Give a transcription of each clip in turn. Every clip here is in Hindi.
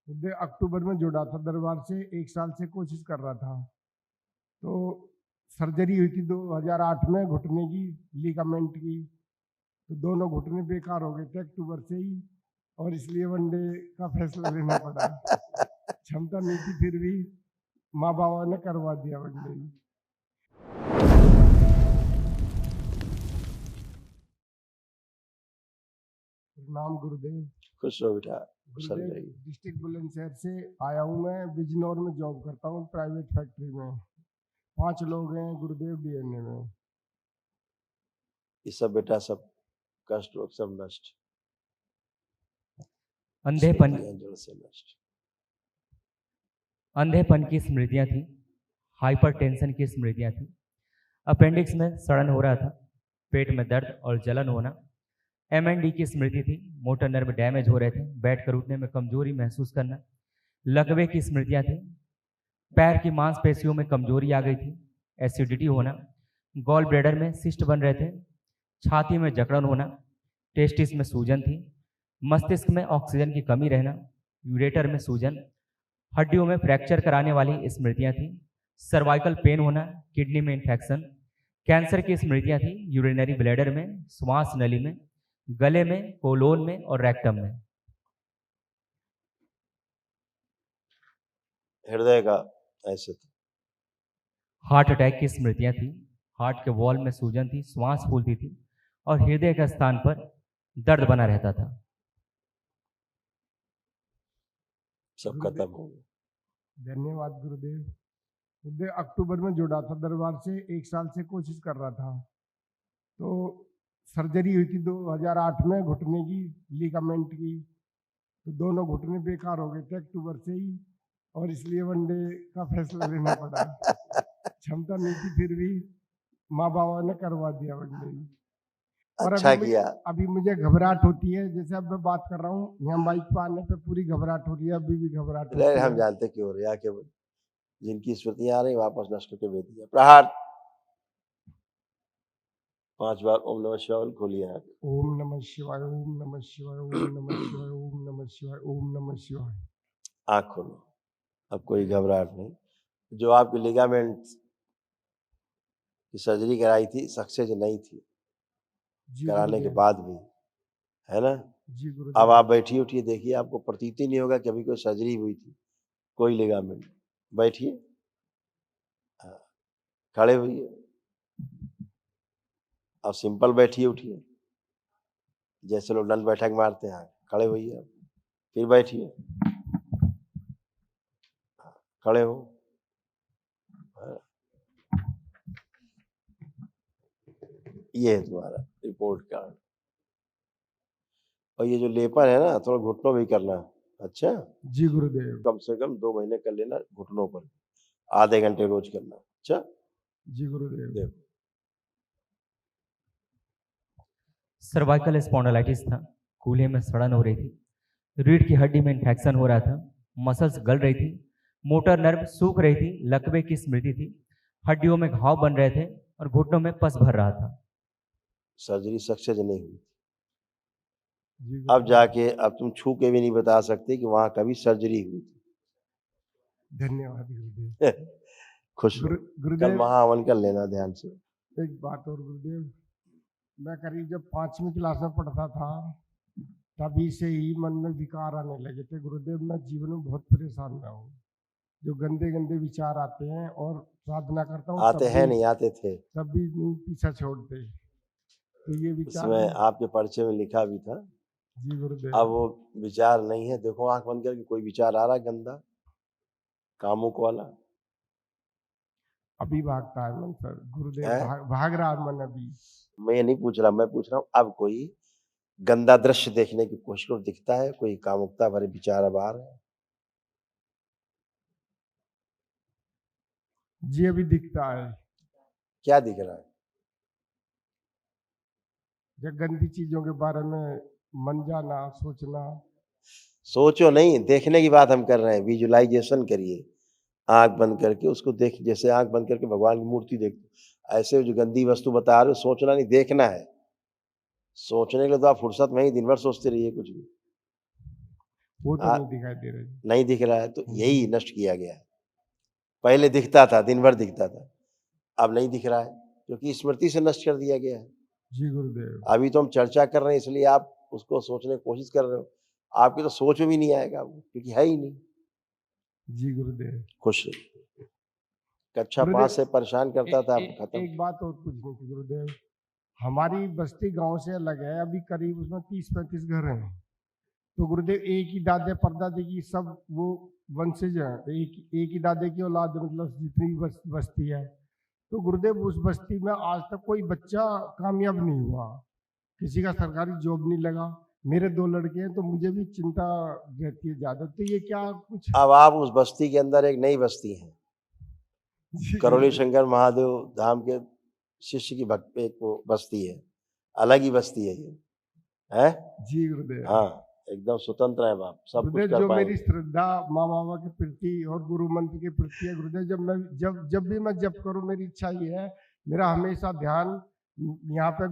अक्टूबर में जुड़ा था दरबार से, 1 साल से कोशिश कर रहा था। तो सर्जरी हुई थी 2008 में घुटने की, लिगामेंट की। तो दोनों घुटने बेकार हो गए थे अक्टूबर से ही, और इसलिए वनडे का फैसला लेना पड़ा। क्षमता नहीं थी, फिर भी माँ बाबा ने करवा दिया वनडे ही। नाम गुरुदेव। खुश रहो बेटा। गुरुदेव डिस्ट्रिक्ट बुलंदशहर से आया हूँ मैं, बिजनौर में जॉब करता हूँ प्राइवेट फैक्ट्री में। 5 लोग हैं गुरुदेव डीएनए में। ये सब बेटा सब कष्ट रोग सब नष्ट, अंधेपन जड़ से नष्ट। अंधेपन की स्मृतियां थी, हाइपरटेंशन की स्मृतियां थी, अपेंडिक्स में सड़न हो रहा था, पेट में दर्द और जलन होना, एमएनडी की स्मृति थी, मोटर नर्व डैमेज हो रहे थे, बैठकर उठने में कमजोरी महसूस करना, लकवे की स्मृतियां थी, पैर की मांसपेशियों में कमजोरी आ गई थी, एसिडिटी होना, गॉल ब्लैडर में सिस्ट बन रहे थे, छाती में जकड़न होना, टेस्टिस में सूजन थी, मस्तिष्क में ऑक्सीजन की कमी रहना, यूरेटर में सूजन, हड्डियों में फ्रैक्चर कराने वाली स्मृतियां थी, सर्वाइकल पेन होना, किडनी में इन्फेक्शन, कैंसर की स्मृतियां थी, यूरिनरी ब्लैडर में, श्वास नली में, गले में, कोलोन में और रेक्टम में। हृदय का ऐसे था। हार्ट अटैक की स्मृतियां थी, हार्ट के वॉल में सूजन थी, श्वास फूलती थी और हृदय के स्थान पर दर्द बना रहता था। सब खत्म हो गया। धन्यवाद गुरुदेव। अक्टूबर में जुड़ा था दरबार से, 1 साल से कोशिश कर रहा था। तो सर्जरी हुई थी 2008 में घुटने की, लिगामेंट की। तो दोनों घुटने बेकार हो गए थे अक्टूबर से ही, और इसलिए वनडे का फैसला लेना पड़ा। क्षमता नहीं थी, फिर भी माँ बाबा ने करवा दिया वनडे ही। और अच्छा किया। अभी मुझे घबराहट होती है, जैसे अब मैं बात कर रहा हूँ यहाँ बाइक पर आने पे पूरी घबराहट हो रही है, अभी भी घबराहट होती है। हम जानते क्यों हो रही है, केवल जिनकी स्मृतियां आ रही वापस नष्ट करके भेज दिया। प्रहार 5 बार ओम नमः शिवाय खोलिए। ओम नमः शिवाय, ओम नमः शिवाय, ओम नमः शिवाय, ओम नमः शिवाय, ओम नमः शिवाय। आँख खोलो, अब कोई घबराहट नहीं। जो आपकी लिगामेंट की सर्जरी कराई थी सक्सेस नहीं थी, कराने के बाद भी, है ना जी गुरु। अब आप बैठिए उठिए, देखिए आपको प्रतीति नहीं होगा कि अभी कोई सर्जरी हुई थी, कोई लिगामेंट। बैठिए, खड़े हुइए, अब सिंपल बैठिए उठिए, जैसे लोग दंड बैठक मारते हैं। खड़े होइए, फिर बैठिए, खड़े हो। ये है तुम्हारा रिपोर्ट कार्ड। और ये जो लेपन है ना, थोड़ा घुटनों भी करना। अच्छा जी गुरुदेव। कम से कम 2 महीने कर लेना घुटनों पर, आधे घंटे रोज करना। अच्छा जी गुरुदेव। देखो सर्वाइकल स्पॉन्डिलाइटिस था, कूल्हे में सड़न हो रही थी, रीढ़ की हड्डी में इन्फेक्शन हो रहा था, मसल्स गल रही थी, मोटर नर्व सूख रही थी, लकवे की स्मृति थी, हड्डियों में घाव बन रहे थे और घुटनों में पस भर रहा था। सर्जरी सक्सेस नहीं हुई। अब जाके अब तुम छू के भी नहीं बता सकते कि वहां कभी सर्जरी हुई थी। धन्यवाद गुरुदेव। खुश कल महाहवन कर लेना ध्यान से। एक बात और गुरुदेव, मैं करीब जब 5वीं क्लास में पढ़ता था तभी से ही मन में विकार आने लगे थे गुरुदेव। मैं जीवन में बहुत परेशान रहा हूँ, जो गंदे गंदे विचार आते हैं, और साधना करता हूँ आते हैं नहीं, आते थे तब भी नहीं पीछा छोड़ते। तो ये विचार इसमें आपके परिचय में लिखा भी था। जी गुरुदेव। अब वो विचार नहीं है, देखो आंख बंद करके कोई विचार आ रहा गंदा कामुक वाला? अभी भागता है मन सर गुरुदेव, भाग रहा है मन अभी। मैं ये नहीं पूछ रहा, मैं पूछ रहा हूँ अब कोई गंदा दृश्य देखने की कोशिश को दिखता है, कोई कामुकता भरे विचार अब आ रहे हैं? जी अभी दिखता है। क्या दिख रहा है? जब गंदी चीजों के बारे में मन जाना, सोचना। सोचो नहीं, देखने की बात हम कर रहे हैं। विजुअलाइजेशन करिए, आंख बंद करके उसको देख, जैसे आंख बंद करके भगवान की मूर्ति देखते, ऐसे जो गंदी वस्तु बता रहे हो सोचना नहीं, देखना है। सोचने के लिए तो आप फुर्सत में ही दिन भर सोचते रहिए कुछ भी। वो तो हाँ। नहीं दिखाई दे रहा जी। नहीं दिख रहा है तो यही नष्ट किया गया है। पहले दिखता था, दिन भर दिखता था, अब नहीं दिख रहा है क्योंकि स्मृति से नष्ट कर दिया गया है। जी गुरुदेव। अभी तो हम चर्चा कर रहे हैं इसलिए आप उसको सोचने की कोशिश कर रहे हो, आपकी तो सोच में भी नहीं आएगा वो, क्योंकि है ही नहीं। जी गुरुदेव। खुश रहिए। कक्षा गुरुदेव, 5 से परेशान करता था, अब खत्म। एक बात और पूछनी थी गुरुदेव। हमारी बस्ती गांव से अलग है, अभी करीब उसमें 30-35 घर हैं। तो गुरुदेव एक ही दादे परदादे की सब वो वंशज है, एक ही दादे की औलाद, मतलब जितनी भी बस्ती है। तो गुरुदेव उस बस्ती में आज तक कोई बच्चा कामयाब नहीं हुआ, किसी का सरकारी जॉब नहीं लगा। मेरे 2 लड़के हैं तो मुझे भी चिंता रहती है ज्यादा। तो ये क्या कुछ अब आप उस बस्ती के अंदर एक नई बस्ती है, जी करौली गुरुदेव। शंकर महादेव धाम के शिष्य की भक्त एक वो बस्ती है, अलग ही बस्ती है ये, है। जी गुरुदेव। हाँ, एकदम स्वतंत्र है आप, सब कुछ गुरुदेव, कर जो मेरी पाएंगे। श्रद्धा माँ बाबा के प्रति और गुरु मंत्र के प्रति है गुरुदेव, जब भी मैं जप करूं, मेरी इच्छा ये है, मेरा हमेशा ध्यान यहाँ पे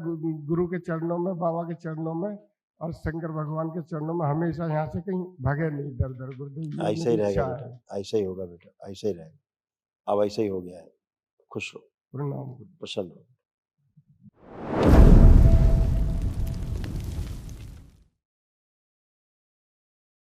गुरु के चरणों में, बाबा के चरणों में और शंकर भगवान के चरणों में, हमेशा यहाँ से कहीं भागे नहीं इधर उधर गुरुदेव, ये ऐसा ही मेरी रहेगा इच्छा बेटा, है। ऐसा ही होगा बेटा, ऐसा ही रहेगा। अब ऐसा ही हो गया है। खुश हो, प्रणाम गुरुदेव। प्रसन्न हो।